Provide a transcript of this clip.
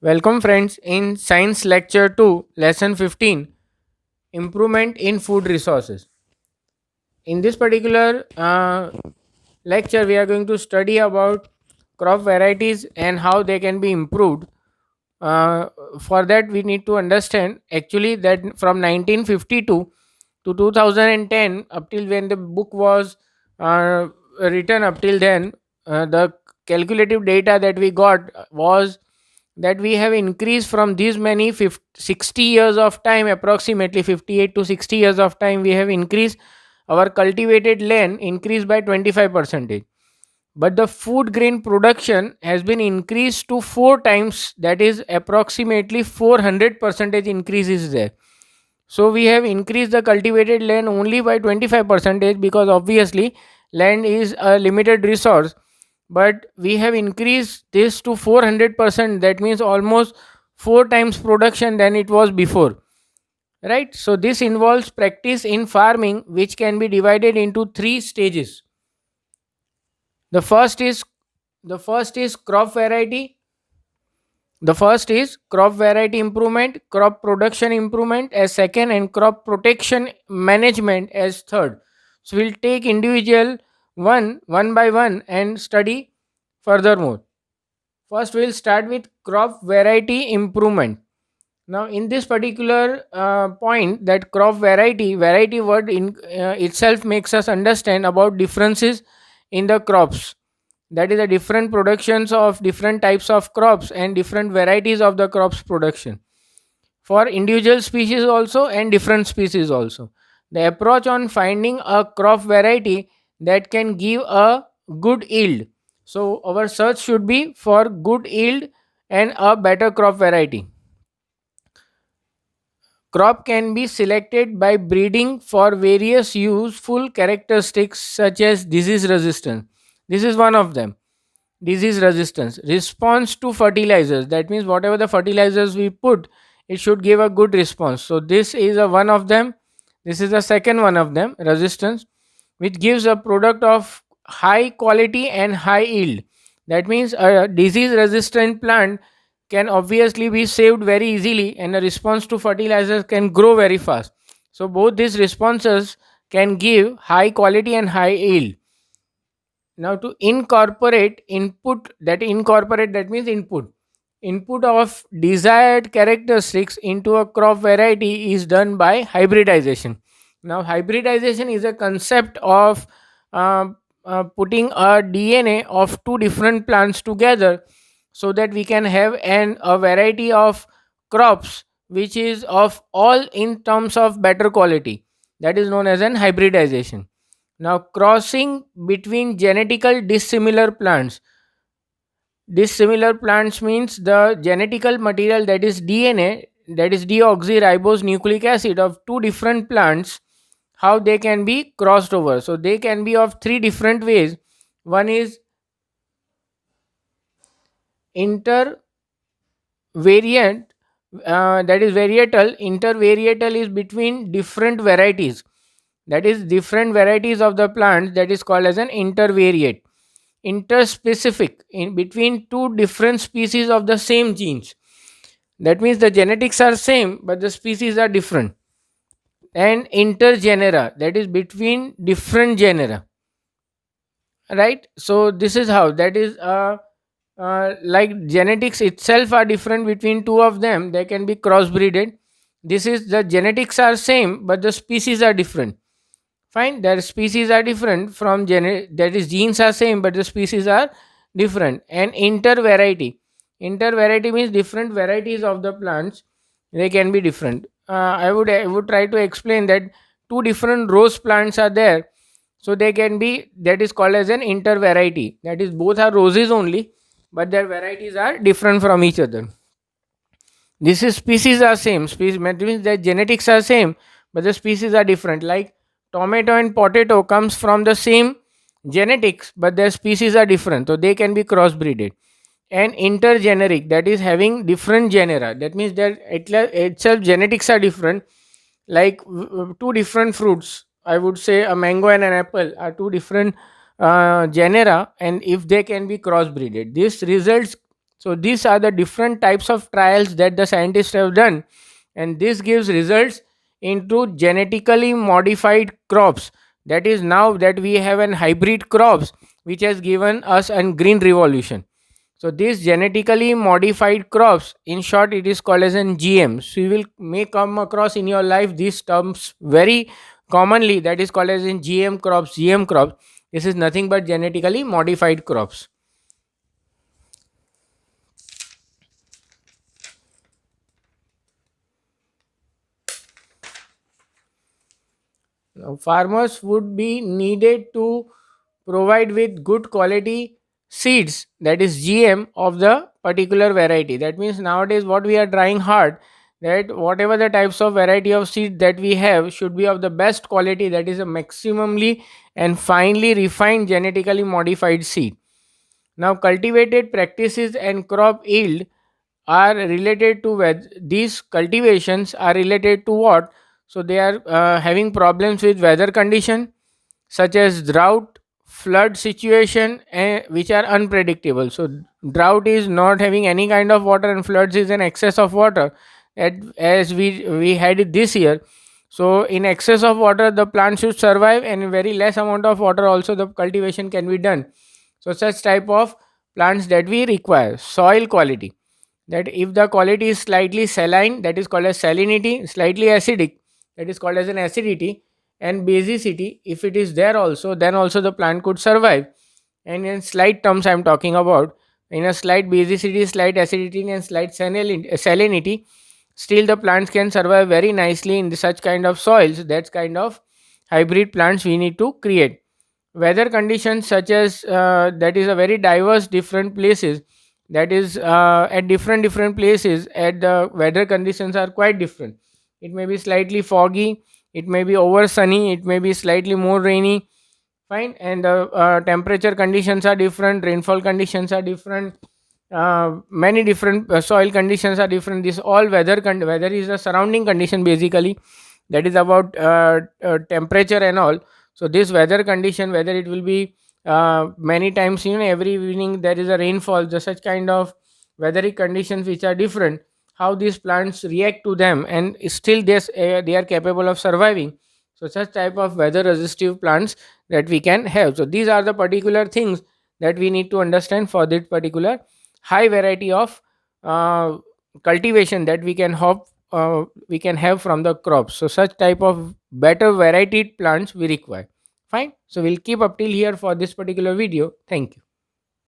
Welcome, friends, in Science Lecture 2, Lesson 15, Improvement in Food Resources. In this particular lecture, we are going to study about crop varieties and how they can be improved. Uh, for that, we need to understand actually that from 1952 to 2010, up till when the book was written, up till then, the calculative data that we got was that we have increased from these many 60 years of time, approximately 58 to 60 years of time, we have increased our cultivated land increased by 25 percentage, but the food grain production has been increased to four times, that is approximately 400 percentage increase is there. So we have increased the cultivated land only by 25 percentage, because obviously land is a limited resource, but we have increased this to 400%. That means almost four times production than it was before, right? So this involves practice in farming which can be divided into three stages. The first is the first is crop variety. The first is crop variety improvement, crop production improvement as second, and crop protection management as third. So we'll take individual one by one and study furthermore. First, we'll start with crop variety improvement. Now, in this particular point, that crop variety word in itself makes us understand about differences in the crops. That is the different productions of different types of crops and different varieties of the crops production for individual species also and different species also. The approach on finding a crop variety that can give a good yield. So our search should be for good yield and a better crop variety. Crop can be selected by breeding for various useful characteristics such as disease resistance. This is one of them. Disease resistance, response to fertilizers, that means whatever the fertilizers we put, it should give a good response. So this is a one of them. This is the second one of them, resistance, which gives a product of high quality and high yield. That means a disease resistant plant can obviously be saved very easily, and a response to fertilizers can grow very fast. So both these responses can give high quality and high yield. Now to incorporate input, that means input of desired characteristics into a crop variety is done by hybridization. Now hybridization is a concept of uh, putting a DNA of two different plants together so that we can have a variety of crops which is of all in terms of better quality. That is known as an hybridization. Now, crossing between genetical dissimilar plants. Dissimilar plants means the genetical material, that is DNA, that is deoxyribose nucleic acid of two different plants, how they can be crossed over. So, they can be of three different ways. One is intervariant, that is varietal. Intervarietal is between different varieties, that is different varieties of the plants, that is called as an intervariate. Interspecific, in between two different species of the same genes, that means the genetics are same but the species are different. And intergenera, that is between different genera, right? So this is how, that is like genetics itself are different between two of them, they can be crossbreeded. This is the genetics are same but the species are different. Fine, their species are different from that is genes are same but the species are different. And intervariety, intervariety means different varieties of the plants, they can be different. I would try to explain that two different rose plants are there, so they can be, that is called as an intervariety, that is both are roses only but their varieties are different from each other. This is species are same, species means that genetics are same but the species are different. Like tomato and potato comes from the same genetics but their species are different, so they can be crossbreeded. And intergeneric, that is having different genera, that means that itself genetics are different. Like two different fruits, I would say a mango and an apple are two different genera, and if they can be crossbreeded, this results So these are the different types of trials that the scientists have done, and this gives results into genetically modified crops. That is, now that we have an hybrid crops which has given us a green revolution. So these genetically modified crops, in short, it is called as an GM. So you will may come across in your life these terms very commonly. That is called as in GM crops, GM crops. This is nothing but genetically modified crops. Now, farmers would be needed to provide with good quality seeds, that is GM, of the particular variety. That means nowadays what we are trying hard, that whatever the types of variety of seed that we have should be of the best quality, that is a maximally and finely refined genetically modified seed. Now cultivated practices and crop yield are related to these cultivations are related to what. So they are having problems with weather condition such as drought, flood situation, which are unpredictable. So drought is not having any kind of water, and floods is an excess of water, as we had it this year. So in excess of water the plant should survive, and in very less amount of water also the cultivation can be done. So such type of plants that we require. Soil quality, that if the quality is slightly saline, that is called as salinity, slightly acidic, that is called as an acidity, and basicity, if it is there also, then also the plant could survive. And in slight terms I'm talking about, in a slight basicity, slight acidity, and slight salinity, still the plants can survive very nicely in such kind of soils. That's kind of hybrid plants we need to create. Weather conditions, such as that is a very diverse different places, that is at different places, at the weather conditions are quite different. It may be slightly foggy, it may be over sunny, it may be slightly more rainy. Fine. And the temperature conditions are different, rainfall conditions are different, many different soil conditions are different. This all weather is a surrounding condition basically, that is about temperature and all. So this weather condition, whether it will be many times, every evening there is a rainfall, the such kind of weathery conditions which are different, how these plants react to them, and still they are capable of surviving. So such type of weather resistive plants that we can have. So these are the particular things that we need to understand for that particular high variety of uh, cultivation that we can have from the crops. So such type of better variety plants we require. Fine. So we'll keep up till here for this particular video. Thank you.